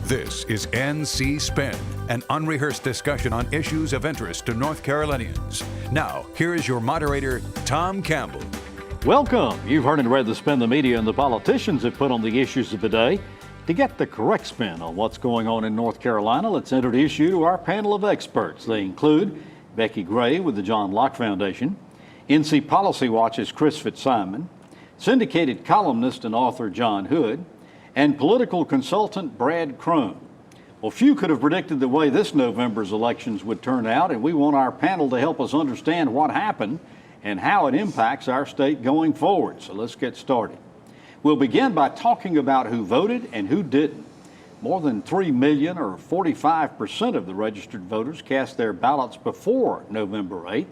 This is NC Spin, an unrehearsed discussion on issues of interest to North Carolinians. Now, here is your moderator, Tom Campbell. Welcome. You've heard and read the spin the media and the politicians have put on the issues of the day. To get the correct spin on what's going on in North Carolina, let's introduce you to our panel of experts. They include Becki Gray with the John Locke Foundation, NC Policy Watch's Chris Fitzsimon, Syndicated columnist and author John Hood, and political consultant Brad Crone. Well, few could have predicted the way this November's elections would turn out, and we want our panel to help us understand what happened and how it impacts our state going forward. So let's get started. We'll begin by talking about who voted and who didn't. More than 3 million, or 45% of the registered voters, cast their ballots before November 8th,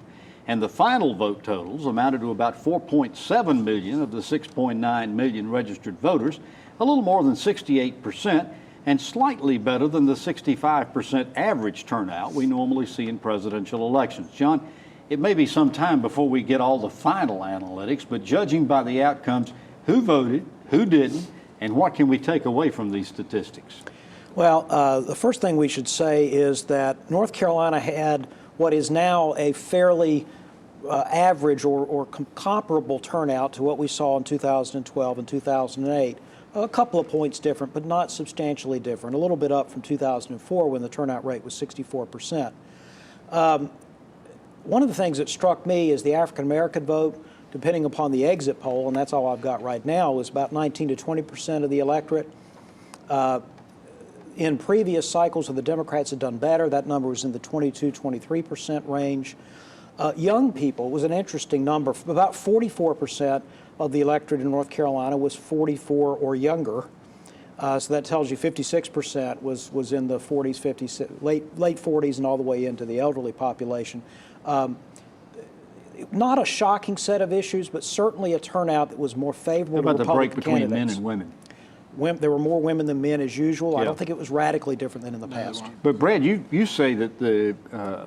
and the final vote totals amounted to about 4.7 million of the 6.9 million registered voters, a little more than 68%, and slightly better than the 65% average turnout we normally see in presidential elections. John, it may be some time before we get all the final analytics, but judging by the outcomes, who voted, who didn't, and what can we take away from these statistics? Well, the first thing we should say is that North Carolina had what is now a fairly average or comparable turnout to what we saw in 2012 and 2008. A couple of points different, but not substantially different. A little bit up from 2004 when the turnout rate was 64%. One of the things that struck me is the African American vote, depending upon the exit poll, and that's all I've got right now, was about 19 to 20% of the electorate. In previous cycles, the Democrats had done better. That number was in the 22, 23% range. Young people was an interesting number. About 44% of the electorate in North Carolina was 44 or younger. So that tells you 56% was in the 40s, 50s, late 40s, and all the way into the elderly population. Not a shocking set of issues, but certainly a turnout that was more favorable to Republican How about the break between candidates. men and women? There were more women than men as usual. Yeah. I don't think it was radically different than in the past. But Brad, you say that the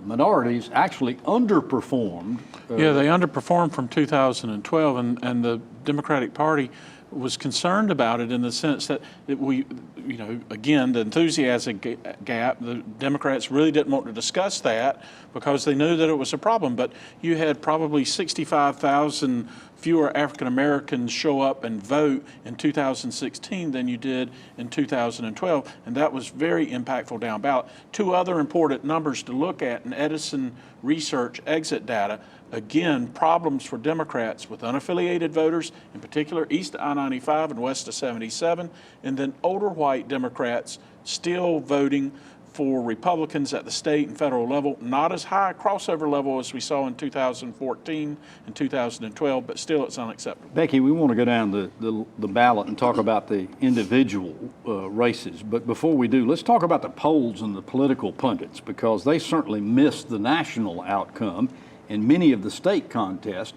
minorities actually underperformed. Yeah, they underperformed from 2012, and the Democratic Party was concerned about it in the sense that again, the enthusiasm gap, the Democrats really didn't want to discuss that because they knew that it was a problem. But you had probably 65,000 fewer African Americans show up and vote in 2016 than you did in 2012, and that was very impactful down ballot. Two other important numbers to look at in Edison Research exit data. Again, problems for Democrats with unaffiliated voters, in particular east of I-95 and west of 77, and then older white Democrats still voting for Republicans at the state and federal level, not as high a crossover level as we saw in 2014 and 2012, but still it's unacceptable. Becki, we want to go down the ballot and talk about the individual races, but before we do, let's talk about the polls and the political pundits, because they certainly missed the national outcome in many of the state contests.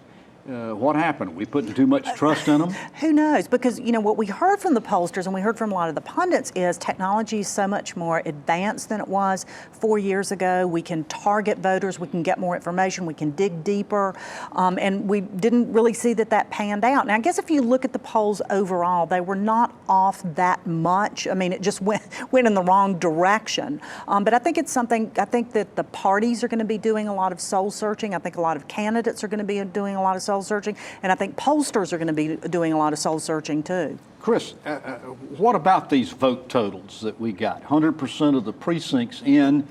What happened? Are we putting too much trust in them? Who knows? Because, what we heard from the pollsters and we heard from a lot of the pundits is technology is so much more advanced than it was 4 years ago. We can target voters, we can get more information, we can dig deeper, and we didn't really see that panned out. And I guess if you look at the polls overall, they were not off that much. I mean, it just went in the wrong direction. But I think it's something, I think that the parties are going to be doing a lot of soul searching. I think a lot of candidates are going to be doing a lot of soul searching, and I think pollsters are going to be doing a lot of soul searching too. Chris, what about these vote totals that we got? 100% of the precincts in.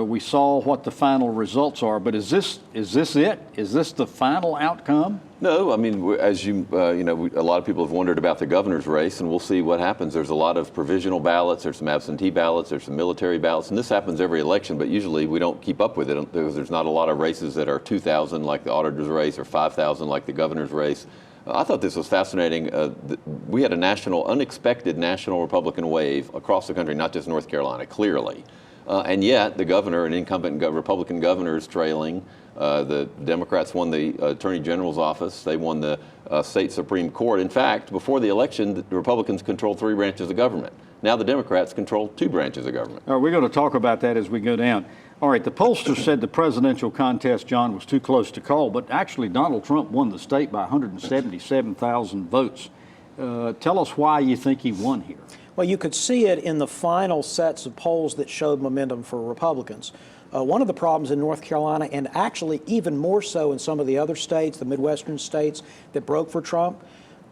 We saw what the final results are, but is this it? Is this the final outcome? No, I mean, as a lot of people have wondered about the governor's race, and we'll see what happens. There's a lot of provisional ballots, there's some absentee ballots, there's some military ballots, and this happens every election, but usually we don't keep up with it because there's not a lot of races that are 2,000 like the auditor's race or 5,000 like the governor's race. I thought this was fascinating. We had unexpected national Republican wave across the country, not just North Carolina, clearly. And yet the governor and incumbent Republican governors trailing. The Democrats won the Attorney General's office. They won the state Supreme Court. In fact, before the election, the Republicans controlled 3 branches of government. Now the Democrats control 2 branches of government. All right, we're going to talk about that as we go down. All right, the pollsters said the presidential contest, John, was too close to call, but actually Donald Trump won the state by 177,000 votes. Tell us why you think he won here. Well, you could see it in the final sets of polls that showed momentum for Republicans. One of the problems in North Carolina, and actually even more so in some of the other states, the Midwestern states that broke for Trump,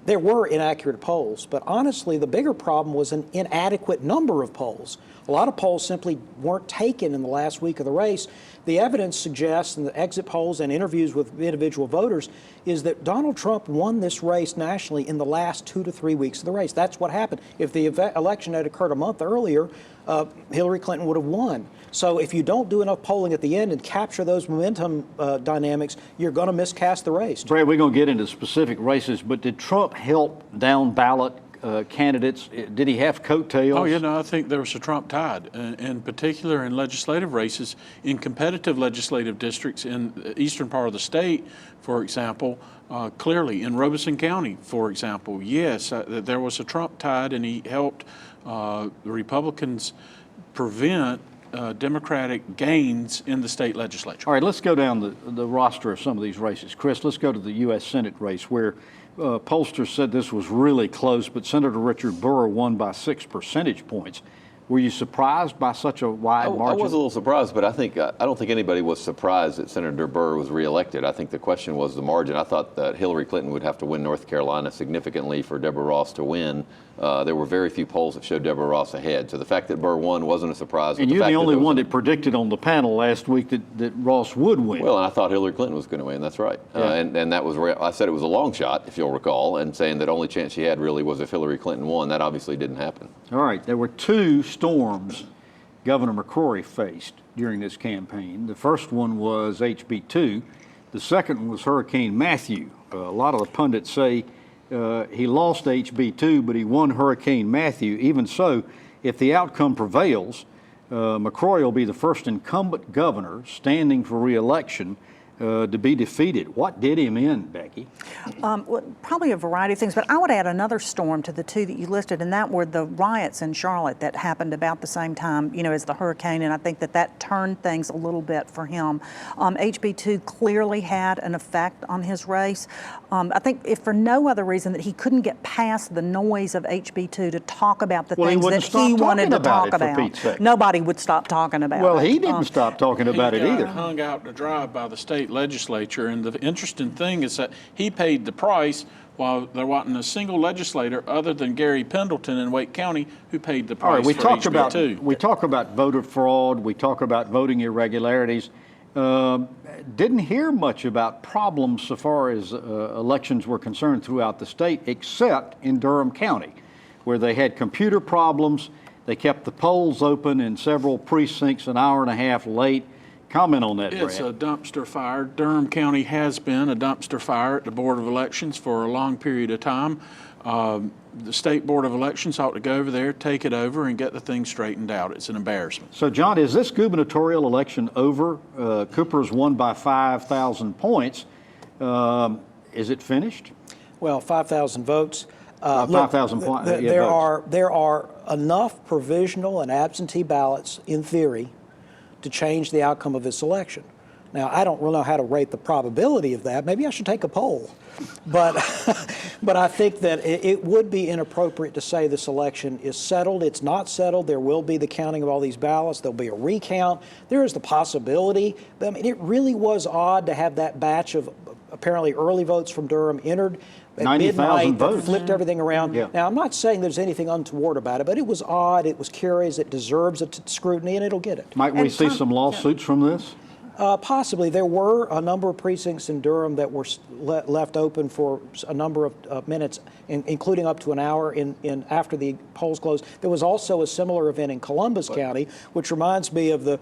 there were inaccurate polls. But honestly, the bigger problem was an inadequate number of polls. A lot of polls simply weren't taken in the last week of the race. The evidence suggests in the exit polls and interviews with individual voters is that Donald Trump won this race nationally in the last 2 to 3 weeks of the race. That's what happened. If the election had occurred a month earlier, Hillary Clinton would have won. So if you don't do enough polling at the end and capture those momentum dynamics, you're going to miscast the race. Brad, we're going to get into specific races, but did Trump help down ballot candidates? Did he have coattails? Oh, I think there was a Trump tide, in particular in legislative races, in competitive legislative districts in the eastern part of the state, for example, clearly in Robeson County, for example. Yes, there was a Trump tide, and he helped the Republicans prevent Democratic gains in the state legislature. All right, let's go down the roster of some of these races. Chris, let's go to the U.S. Senate race where pollsters said this was really close, but Senator Richard Burr won by 6 percentage points. Were you surprised by such a wide margin? I was a little surprised, but I don't think anybody was surprised that Senator Burr was reelected. I think the question was the margin. I thought that Hillary Clinton would have to win North Carolina significantly for Deborah Ross to win. There were very few polls that showed Deborah Ross ahead. So the fact that Burr won wasn't a surprise. And you're the only one that predicted on the panel last week that Ross would win. Well, and I thought Hillary Clinton was going to win. That's right. Yeah. And that was I said it was a long shot, if you'll recall, and saying that only chance she had really was if Hillary Clinton won. That obviously didn't happen. All right. There were 2 storms Governor McCrory faced during this campaign. The first one was HB2. The second one was Hurricane Matthew. A lot of the pundits say he lost HB2, but he won Hurricane Matthew. Even so, if the outcome prevails, McCrory will be the first incumbent governor standing for re-election to be defeated. What did him in, Becki? Well, probably a variety of things, but I would add another storm to the 2 that you listed, and that were the riots in Charlotte that happened about the same time, as the hurricane, and I think that turned things a little bit for him. HB2 clearly had an effect on his race. I think if for no other reason that he couldn't get past the noise of HB2 to talk about the things that he wanted to talk about. Nobody would stop talking about it. Well, he didn't stop talking about it either. He got hung out to dry by the state legislature, and the interesting thing is that he paid the price while there wasn't a single legislator other than Gary Pendleton in Wake County who paid the price. All right, we for talk HB2. we talk about voter fraud, we talk about voting irregularities. Didn't hear much about problems so far as elections were concerned throughout the state, except in Durham County, where they had computer problems. They kept the polls open in several precincts an hour and a half late. Comment on that, Brad. It's a dumpster fire. Durham County has been a dumpster fire at the Board of Elections for a long period of time. The State Board of Elections ought to go over there, take it over, and get the thing straightened out. It's an embarrassment. So, John, is this gubernatorial election over? Cooper's won by 5,000 points. Is it finished? Well, 5,000 votes. 5,000 points. There are enough provisional and absentee ballots, in theory, to change the outcome of this election. Now, I don't really know how to rate the probability of that. Maybe I should take a poll. But but I think that it would be inappropriate to say this election is settled. It's not settled. There will be the counting of all these ballots. There'll be a recount. There is the possibility. I mean, it really was odd to have that batch of apparently early votes from Durham entered at 90,000 midnight, votes. flipped everything around. Yeah. Now, I'm not saying there's anything untoward about it, but it was odd, it was curious, it deserves scrutiny, and it'll get it. Might we see some lawsuits from this? Possibly. There were a number of precincts in Durham that were left open for a number of minutes, including up to an hour after the polls closed. There was also a similar event in Columbus County, which reminds me of the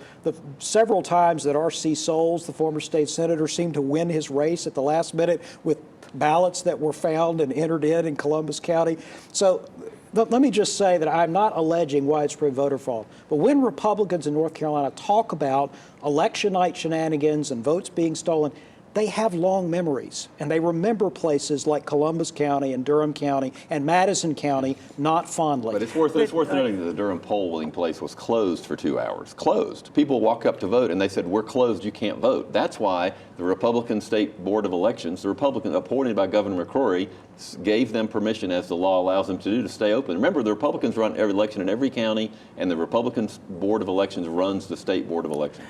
several times that R.C. Soules, the former state senator, seemed to win his race at the last minute with ballots that were found and entered in Columbus County. So let me just say that I'm not alleging widespread voter fraud, but when Republicans in North Carolina talk about election night shenanigans and votes being stolen, they have long memories, and they remember places like Columbus County and Durham County and Madison County not fondly. But it's worth noting that the Durham polling place was closed for 2 hours. Closed. People walk up to vote, and they said, "We're closed. You can't vote." That's why the Republican State Board of Elections, the Republican appointed by Governor McCrory, gave them permission, as the law allows them to do, to stay open. Remember, the Republicans run every election in every county, and the Republicans Board of Elections runs the state Board of Elections.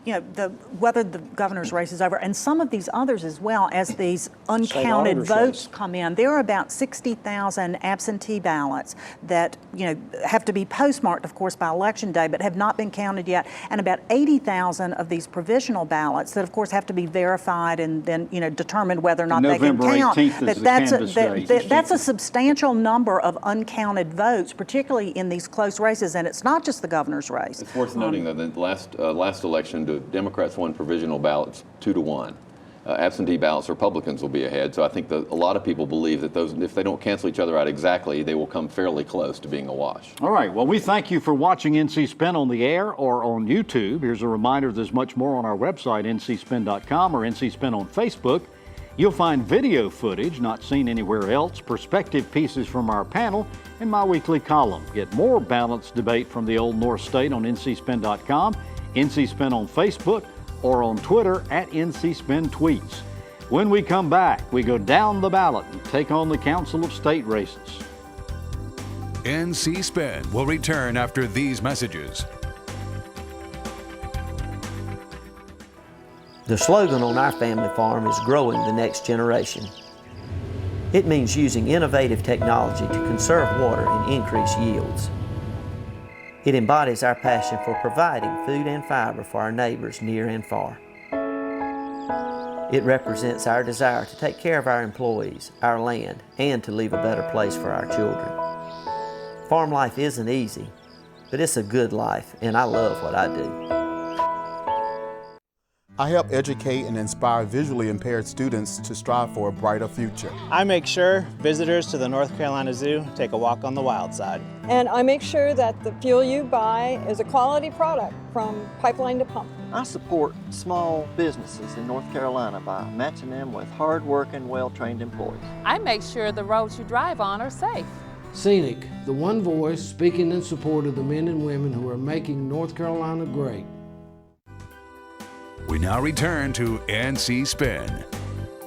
You know, whether the governor's race is over, and some of these others as well, as these uncounted votes come in, there are about 60,000 absentee ballots that, you know, have to be postmarked, of course, by Election Day, but have not been counted yet, and about 80,000 of these provisional ballots that, of course, have to be verified and then, you know, determined whether or not they can count. But that's a substantial number of uncounted votes, particularly in these close races, and it's not just the governor's race. It's worth noting, though, that the last election, the Democrats won provisional ballots 2-1. Absentee ballots, Republicans will be ahead. So I think that a lot of people believe that those, if they don't cancel each other out exactly, they will come fairly close to being a wash. All right. Well, we thank you for watching NC Spin on the air or on YouTube. Here's a reminder there's much more on our website, ncspin.com, or NC Spin on Facebook. You'll find video footage not seen anywhere else, perspective pieces from our panel, and my weekly column. Get more balanced debate from the Old North State on ncspin.com, NC Spin on Facebook, or on Twitter at NC Spin Tweets. When we come back, we go down the ballot and take on the Council of State races. NC Spin will return after these messages. The slogan on our family farm is growing the next generation. It means using innovative technology to conserve water and increase yields. It embodies our passion for providing food and fiber for our neighbors near and far. It represents our desire to take care of our employees, our land, and to leave a better place for our children. Farm life isn't easy, but it's a good life, and I love what I do. I help educate and inspire visually impaired students to strive for a brighter future. I make sure visitors to the North Carolina Zoo take a walk on the wild side. And I make sure that the fuel you buy is a quality product from pipeline to pump. I support small businesses in North Carolina by matching them with hard-working, well-trained employees. I make sure the roads you drive on are safe. Scenic, the one voice speaking in support of the men and women who are making North Carolina great. We now return to NC Spin.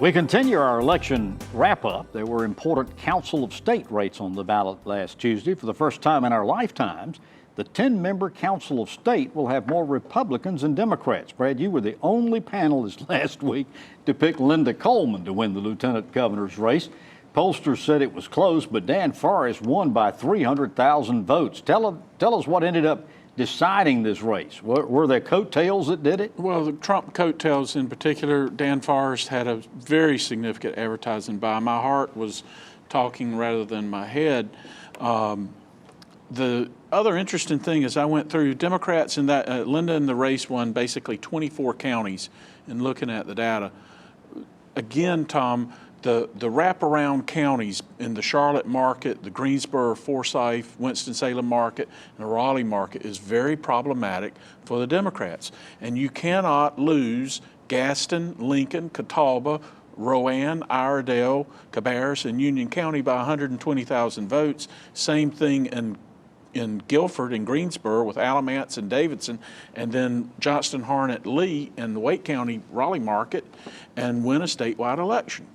We continue our election wrap-up. There were important Council of State races on the ballot last Tuesday. For the first time in our lifetimes, the 10-member Council of State will have more Republicans than Democrats. Brad, you were the only panelist last week to pick Linda Coleman to win the lieutenant governor's race. Pollsters said it was close, but Dan Forrest won by 300,000 votes. Tell us what ended up deciding this race. Were there coattails that did it? Well, the Trump coattails in particular. Dan Forrest had a very significant advertising buy. My heart was talking rather than my head. The other interesting thing is I went through Democrats in that Linda in the race won basically 24 counties in looking at the data. Again, Tom, the wraparound counties in the Charlotte market, the Greensboro, Forsyth, Winston-Salem market, and the Raleigh market is very problematic for the Democrats. And you cannot lose Gaston, Lincoln, Catawba, Rowan, Iredell, Cabarrus, and Union County by 120,000 votes. Same thing in Guilford and Greensboro with Alamance and Davidson, and then Johnston, Harnett, Lee in the Wake County, Raleigh market, and win a statewide election.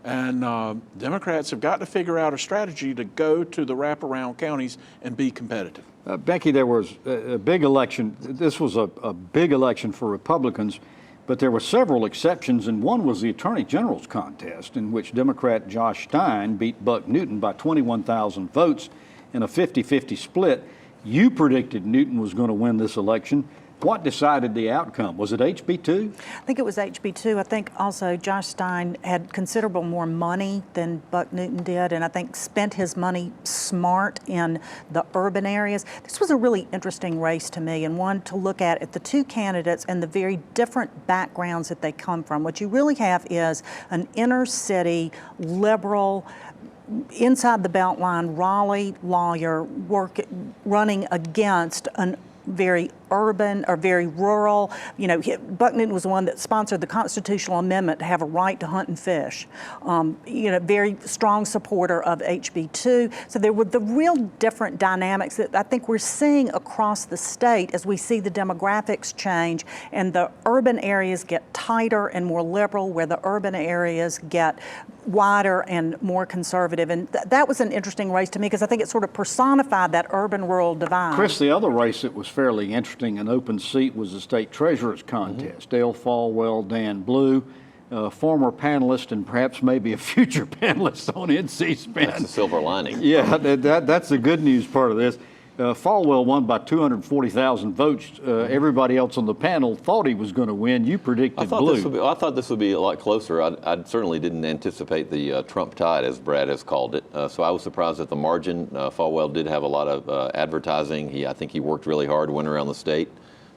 And Democrats have got to figure out a strategy to go to the wraparound counties and be competitive. Becki, there was a big election. This was a big election for Republicans, but there were several exceptions, and one was the Attorney General's contest, in which Democrat Josh Stein beat Buck Newton by 21,000 votes in a 50-50 split. You predicted Newton was going to win this election. What decided the outcome? Was it HB2? I think it was HB2. I think also Josh Stein had considerable more money than Buck Newton did, and I think spent his money smart in the urban areas. This was a really interesting race to me, and one to look at the two candidates and the very different backgrounds that they come from. What you really have is an inner city liberal, inside the Beltline Raleigh lawyer running against an very urban or very rural. You know, Buck Newton was the one that sponsored the constitutional amendment to have a right to hunt and fish. You know, very strong supporter of HB2. So there were the real different dynamics that I think we're seeing across the state as we see the demographics change and the urban areas get tighter and more liberal, where the urban areas get wider and more conservative. And that was an interesting race to me because I think it sort of personified that urban-rural divide. Chris, the other race that was fairly interesting, an open seat, was the state treasurer's contest. Dale Falwell, Dan Blue, former panelist and perhaps maybe a future panelist on NC-SPAN. That's the silver lining. Yeah, that's the good news part of this. Falwell won by 240,000 votes. Everybody else on the panel thought he was going to win. You predicted Blue. I thought this would be a lot closer. I certainly didn't anticipate the Trump tide, as Brad has called it. So I was surprised at the margin. Falwell did have a lot of advertising. I think he worked really hard, went around the state.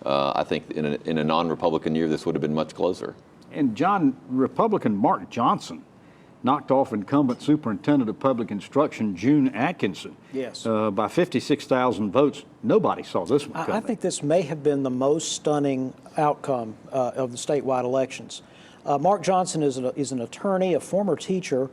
I think in a non-Republican year, this would have been much closer. And Republican Mark Johnson knocked off incumbent Superintendent of Public Instruction June Atkinson. Yes. By 56,000 votes. Nobody saw this one coming. I think this may have been the most stunning outcome of the statewide elections. Mark Johnson is an attorney, a former teacher.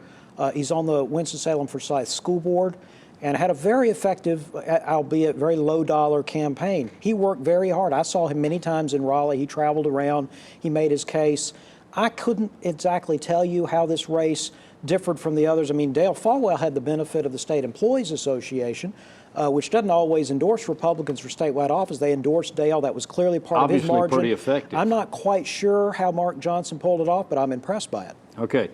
He's on the Winston-Salem Forsyth School Board and had a very effective, albeit very low-dollar campaign. He worked very hard. I saw him many times in Raleigh. He traveled around. He made his case. I couldn't exactly tell you how this race differed from the others. I mean, Dale Falwell had the benefit of the State Employees Association, which doesn't always endorse Republicans for statewide office. They endorsed Dale. That was clearly part of his margin. Pretty effective. I'm not quite sure how Mark Johnson pulled it off, but I'm impressed by it. Okay.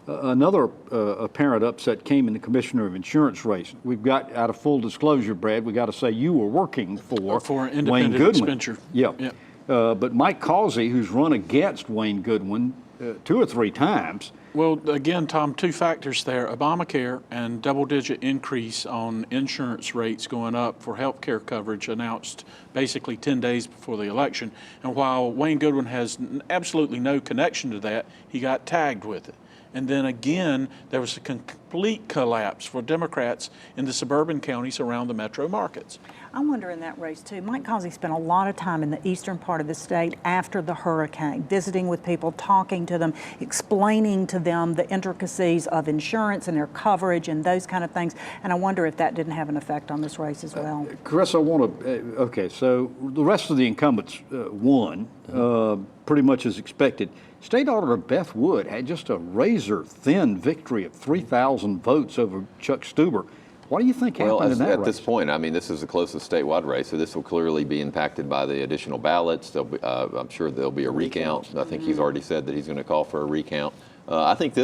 Another apparent upset came in the Commissioner of Insurance race. We've got, out of full disclosure, Brad, we got to say you were working for Wayne Goodwin. Yeah. Yep. But Mike Causey, who's run against Wayne Goodwin 2 or 3 times. Well, again, Tom, 2 factors there. Obamacare and double-digit increase on insurance rates going up for health care coverage announced basically 10 days before the election. And while Wayne Goodwin has absolutely no connection to that, he got tagged with it. And then again, there was a complete collapse for Democrats in the suburban counties around the metro markets. I wonder in that race too, Mike Causey spent a lot of time in the eastern part of the state after the hurricane, visiting with people, talking to them, explaining to them the intricacies of insurance and their coverage and those kind of things. And I wonder if that didn't have an effect on this race as well. Chris, I want to, okay, so the rest of the incumbents won pretty much as expected. State Auditor Beth Wood had just a razor-thin victory of 3,000 votes over Chuck Stuber. What do you think happened in that race? At this point, I mean, this is the closest statewide race, so this will clearly be impacted by the additional ballots. I'm sure there'll be a recount. I think he's already said that he's going to call for a recount. I think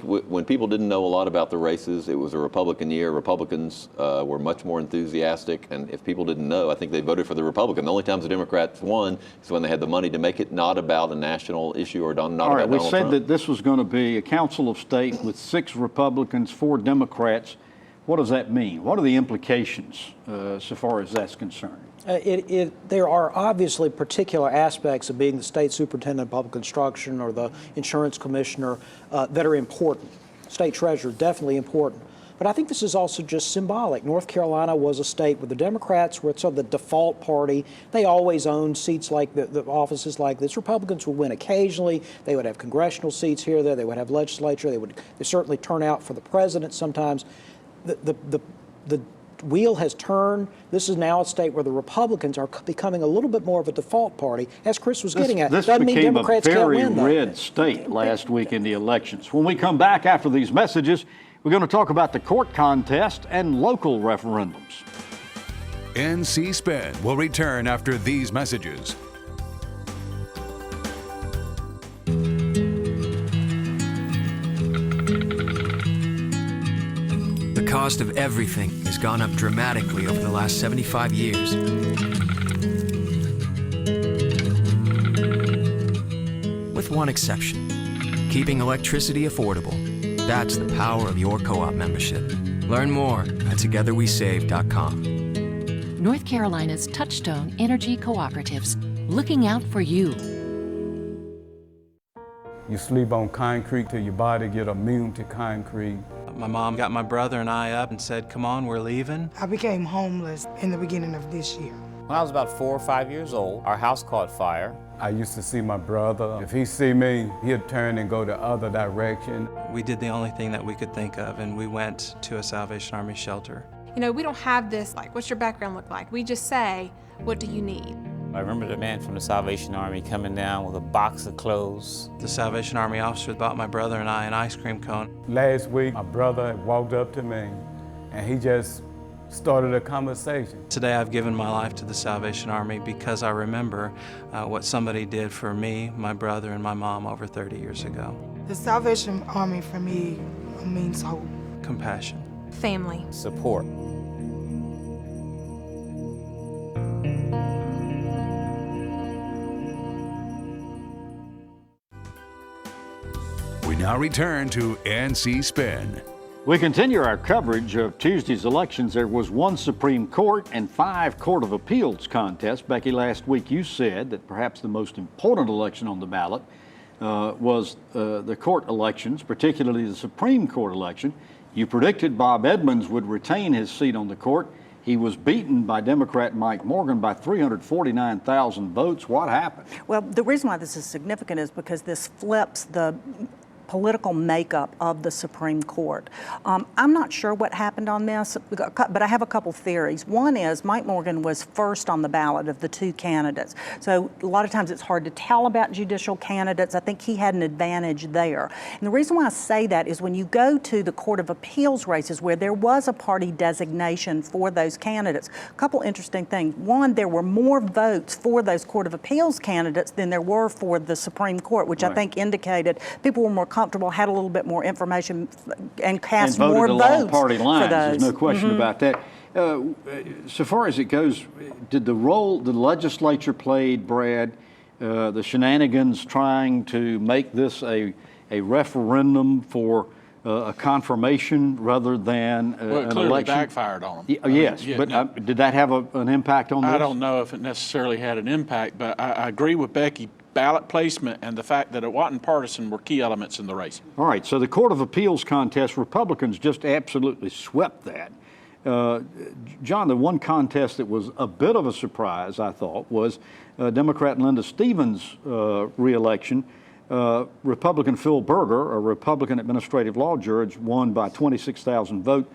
when people didn't know a lot about the races, it was a Republican year. Republicans were much more enthusiastic, and if people didn't know, I think they voted for the Republican. The only times the Democrats won is when they had the money to make it not about a national issue or not about Donald Trump. All right, we said that this was going to be a council of state with 6 Republicans, 4 Democrats. What does that mean? What are the implications so far as that's concerned? There are obviously particular aspects of being the state superintendent of public instruction or the insurance commissioner that are important. State treasurer, definitely important. But I think this is also just symbolic. North Carolina was a state where the Democrats were sort of the default party. They always owned seats like the offices like this. Republicans would win occasionally. They would have congressional seats here, there. They would have legislature. They certainly turn out for the president sometimes. The wheel has turned. This is now a state where the Republicans are becoming a little bit more of a default party, as Chris was getting at. This doesn't mean Democrats can't win, became a very red state last week in the elections. When we come back after these messages, we're going to talk about the court contest and local referendums. NC-SPAN will return after these messages. The cost of everything has gone up dramatically over the last 75 years. With one exception, keeping electricity affordable. That's the power of your co-op membership. Learn more at togetherwesave.com. North Carolina's Touchstone Energy Cooperatives, looking out for you. You sleep on concrete till your body get immune to concrete. My mom got my brother and I up and said, come on, we're leaving. I became homeless in the beginning of this year. When I was about 4 or 5 years old, our house caught fire. I used to see my brother. If he see me, he'd turn and go the other direction. We did the only thing that we could think of, and we went to a Salvation Army shelter. You know, we don't have this, like, what's your background look like? We just say, what do you need? I remember the man from the Salvation Army coming down with a box of clothes. The Salvation Army officer bought my brother and I an ice cream cone. Last week, my brother walked up to me, and he just started a conversation. Today I've given my life to the Salvation Army because I remember what somebody did for me, my brother, and my mom over 30 years ago. The Salvation Army for me means hope. Compassion. Family. Support. We now return to NC Spin. We continue our coverage of Tuesday's elections. There was one Supreme Court and 5 Court of Appeals contests. Becki, last week you said that perhaps the most important election on the ballot was the court elections, particularly the Supreme Court election. You predicted Bob Edmonds would retain his seat on the court. He was beaten by Democrat Mike Morgan by 349,000 votes. What happened? Well, the reason why this is significant is because this flips the political makeup of the Supreme Court. I'm not sure what happened on this, but I have a couple theories. One is Mike Morgan was first on the ballot of the 2 candidates. So a lot of times it's hard to tell about judicial candidates. I think he had an advantage there. And the reason why I say that is when you go to the Court of Appeals races where there was a party designation for those candidates, a couple interesting things. One, there were more votes for those Court of Appeals candidates than there were for the Supreme Court, which I think indicated people were more comfortable, had a little bit more information, and cast more votes along party lines. For those. There's no question about that. So far as it goes, did the role the legislature played, Brad, the shenanigans trying to make this a referendum for a confirmation rather than an clearly election? Backfired on them. Yes, but did that have an impact on this? I don't know if it necessarily had an impact, but I agree with Becki. Ballot placement and the fact that it wasn't partisan were key elements in the race. All right, so the Court of Appeals contest, Republicans just absolutely swept that. John, the one contest that was a bit of a surprise, I thought, was Democrat Linda Stevens' re-election. Republican Phil Berger, a Republican administrative law judge, won by 26,000 votes.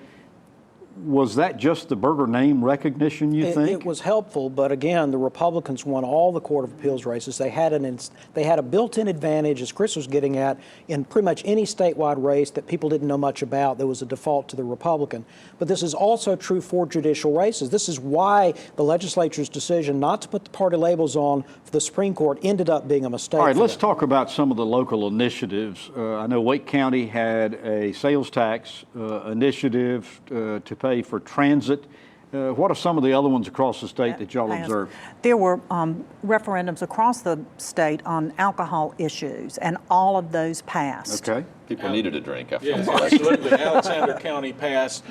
Was that just the Berger name recognition, you think? It was helpful, but again, the Republicans won all the Court of Appeals races. They had a built-in advantage, as Chris was getting at, in pretty much any statewide race that people didn't know much about. There was a default to the Republican. But this is also true for judicial races. This is why the legislature's decision not to put the party labels on for the Supreme Court ended up being a mistake. All right, let's talk about some of the local initiatives. I know Wake County had a sales tax initiative to pay for transit. What are some of the other ones across the state that y'all observed? There were referendums across the state on alcohol issues, and all of those passed. Okay. People needed a drink after Yes, the election. absolutely. Alexander County passed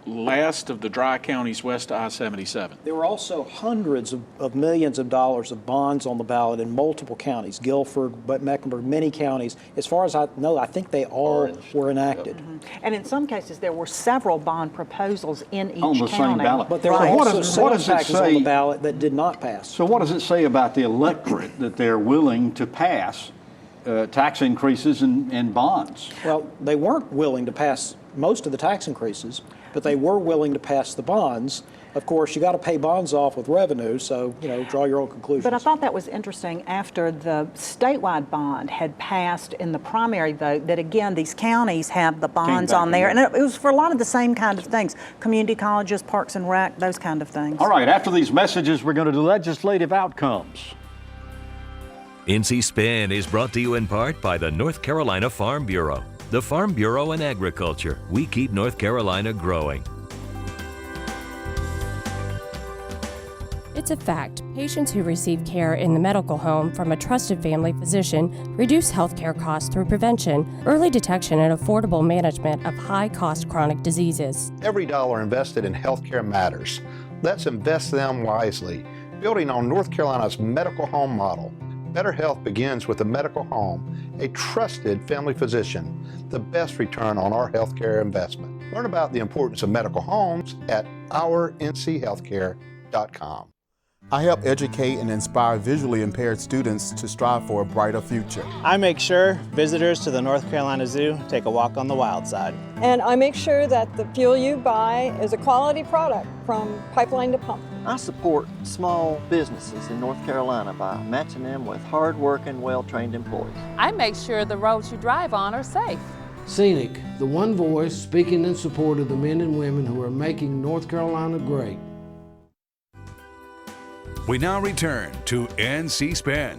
last of the dry counties west of I-77. There were also hundreds of millions of dollars of bonds on the ballot in multiple counties, Guilford, but Mecklenburg, many counties. As far as I know, I think they all were enacted. And in some cases, there were several bond proposals in each On the county. same ballot. But there were also sales taxes on the ballot that did not pass. So what does it say about the electorate that they're willing to pass tax increases and bonds? Well, they weren't willing to pass most of the tax increases, but they were willing to pass the bonds. Of course, you got to pay bonds off with revenue, so, draw your own conclusions. But I thought that was interesting after the statewide bond had passed in the primary vote, that again, these counties have the bonds on there. And it was for a lot of the same kind of things, community colleges, parks and rec, those kind of things. All right, after these messages, we're going to do legislative outcomes. NC Spin is brought to you in part by the North Carolina Farm Bureau. The Farm Bureau and Agriculture. We keep North Carolina growing. It's a fact. Patients who receive care in the medical home from a trusted family physician reduce healthcare costs through prevention, early detection, and affordable management of high-cost chronic diseases. Every dollar invested in healthcare matters. Let's invest them wisely, building on North Carolina's medical home model. Better health begins with the medical home, a trusted family physician, the best return on our healthcare investment. Learn about the importance of medical homes at ournchealthcare.org. NCSpend.com. I help educate and inspire visually impaired students to strive for a brighter future. I make sure visitors to the North Carolina Zoo take a walk on the wild side. And I make sure that the fuel you buy is a quality product from pipeline to pump. I support small businesses in North Carolina by matching them with hard-working, well-trained employees. I make sure the roads you drive on are safe. Scenic, the one voice speaking in support of the men and women who are making North Carolina great. We now return to NC Spin.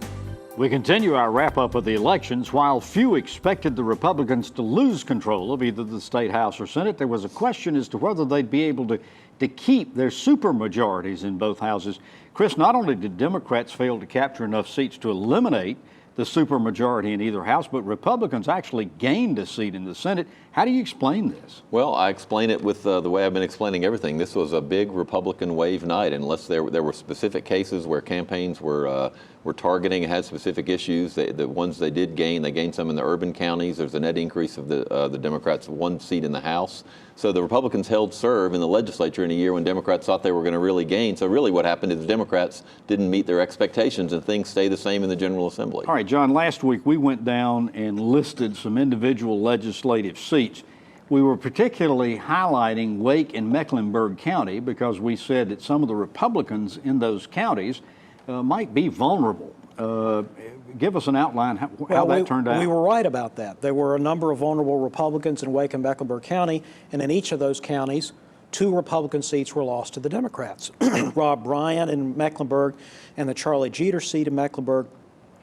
We continue our wrap-up of the elections. While few expected the Republicans to lose control of either the State House or Senate, there was a question as to whether they'd be able to keep their supermajorities in both houses. Chris, not only did Democrats fail to capture enough seats to eliminate the supermajority in either house, but Republicans actually gained a seat in the Senate. How do you explain this? Well, I explain it with the way I've been explaining everything. This was a big Republican wave night, unless there were specific cases where campaigns were targeting and had specific issues. The ones they did gain, they gained some in the urban counties. There's a net increase of the Democrats, one seat in the House. So the Republicans held serve in the legislature in a year when Democrats thought they were going to really gain. So really what happened is the Democrats didn't meet their expectations and things stay the same in the General Assembly. All right, John, last week we went down and listed some individual legislative seats. We were particularly highlighting Wake and Mecklenburg County because we said that some of the Republicans in those counties might be vulnerable. Give us an outline how that turned out. We were right about that. There were a number of vulnerable Republicans in Wake and Mecklenburg County, and in each of those counties, 2 Republican seats were lost to the Democrats. Rob Bryant in Mecklenburg and the Charlie Jeter seat in Mecklenburg,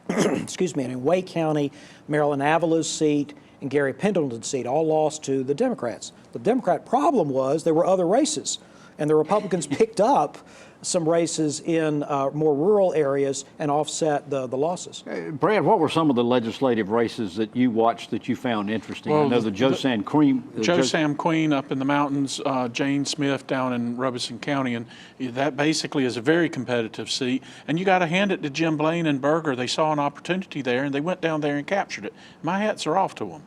excuse me, and in Wake County, Marilyn Avila's seat and Gary Pendleton's seat all lost to the Democrats. The Democrat problem was there were other races, and the Republicans picked up some races in more rural areas and offset the losses. Brad, what were some of the legislative races that you watched that you found interesting? Well, I know the Joe Sam Queen up in the mountains, Jane Smith down in Robeson County, and that basically is a very competitive seat. And you got to hand it to Jim Blaine and Berger. They saw an opportunity there, and they went down there and captured it. My hats are off to them.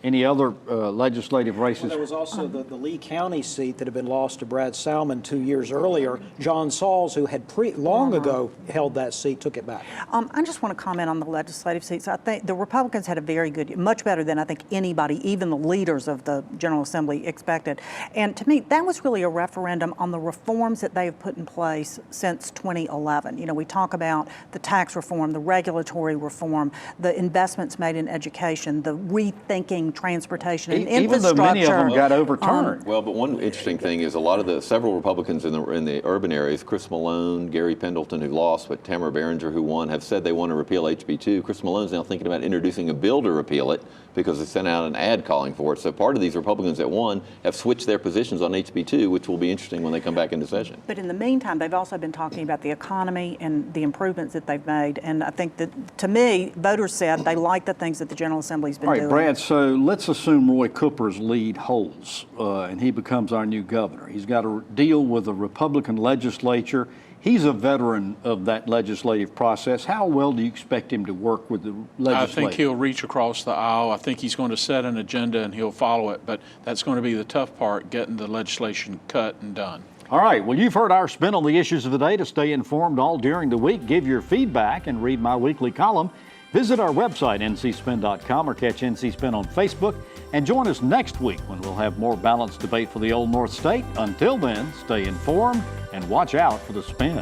Any other legislative races? Well, there was also the Lee County seat that had been lost to Brad Salmon 2 years earlier. John Sauls, who had long ago held that seat, took it back. I just want to comment on the legislative seats. I think the Republicans had a very good, much better than I think anybody, even the leaders of the General Assembly, expected. And to me, that was really a referendum on the reforms that they have put in place since 2011. You know, we talk about the tax reform, the regulatory reform, the investments made in education, the rethinking transportation and infrastructure. Even though many of them got overturned. Well, but one interesting thing is several Republicans in the urban areas, Chris Malone, Gary Pendleton, who lost, but Tamara Behringer, who won, have said they want to repeal HB2. Chris Malone's now thinking about introducing a bill to repeal it because they sent out an ad calling for it. So part of these Republicans that won have switched their positions on HB2, which will be interesting when they come back into session. But in the meantime, they've also been talking about the economy and the improvements that they've made. And I think that, to me, voters said they like the things that the General Assembly's been doing. All right, Brad, so let's assume Roy Cooper's lead holds and he becomes our new governor. He's got to deal with a Republican legislature. He's a veteran of that legislative process. How well do you expect him to work with the legislature? I think he'll reach across the aisle. I think he's going to set an agenda and he'll follow it, but that's going to be the tough part, getting the legislation cut and done. All right, well, you've heard our spin on the issues of the day. To stay informed all during the week, give your feedback and read my weekly column. Visit our website, ncspin.com, or catch NC Spin on Facebook. And join us next week when we'll have more balanced debate for the Old North State. Until then, stay informed and watch out for the spin.